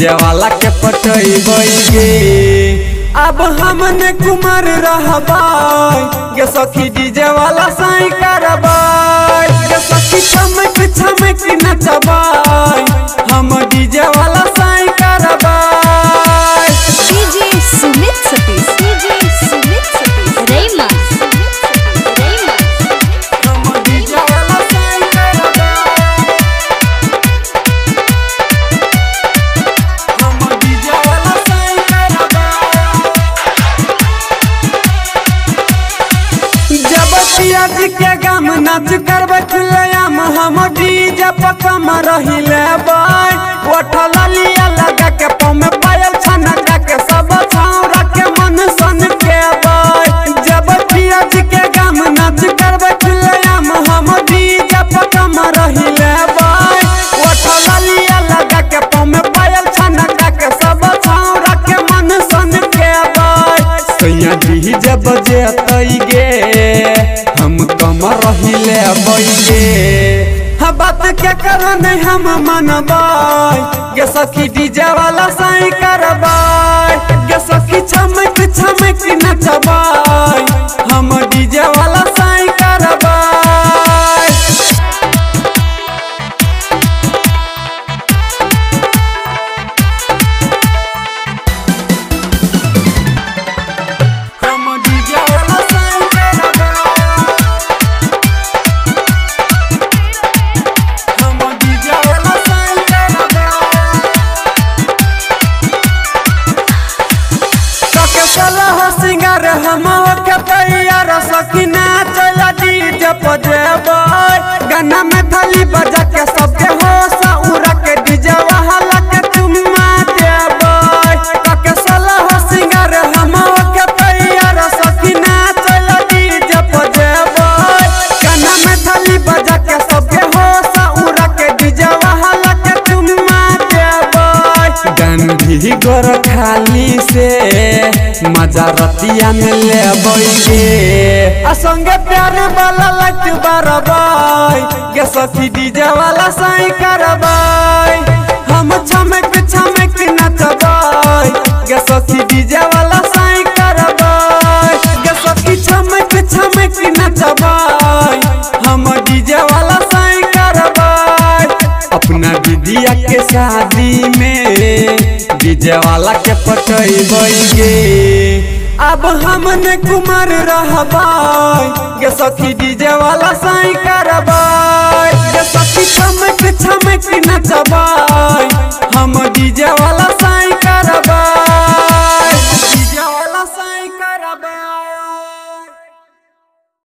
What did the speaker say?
DJ वाला के पटैबै गे। अब हमने कुमार रहबै गे सखी डीजे वाला साई करबै गे सखी चमक चमक नचबै हम डीजे वाला साई करबै। डीजे सुमित सतीश, डीजे सुमित सतीश रेमा हम डीजे वाला साई करबै हम डीजे वाला साई करबै। जब पियाज के गम नाच करबै खुलेआम हम डीजे पर कम रही लेबै उठल लिया लगा के पाँव में पायल छनका के सब छौरा के मन सन केबै। जब पियाज के गम नाच करबै खुलेआम हम डीजे पर कम रही लेबै उठल लिया लगा के पाँव में पायल छनका के सब छौरा के मन सन केबै। सैया डीजे बजेतै गे हम कम रही लेबै गे। बात के कारण हम मनबै गे सखी डीजे वाला साई करबै गे सखी चमक चमक नचबै हम डीजे वाला साई करबै। हम डीजे वाला साई करबै हम डीजे वाला साई करबै। कके सलह सिंगार हम के तैयार सखी नाचला डीजे पर जेबै गाना में थाली बजा के सबके होश उड़ा के डीजे वाला के चुम्मा देबै। कके सलह सिंगार हम के तैयार सखी नाचला डीजे पर जेबै गाना में थाली बजा के सबके होश उड़ा के डीजे वाला के चुम्मा देबै। गांधी गोर खाली से मजा रतिया में लेबै गे संगे प्यार वाला लट बरबै गे सखी डीजे वाला साई करबै हम चमक चमक नचबै गे सखी डीजे वाला साई करबै गे सखी चमक चमक नचबै हम डीजे वाला साई करबै। अपना दीदिया के शादी में डीजे वाला के पटैबै गे। अब हमने कुमार रहबै गे सखी डीजे वाला साई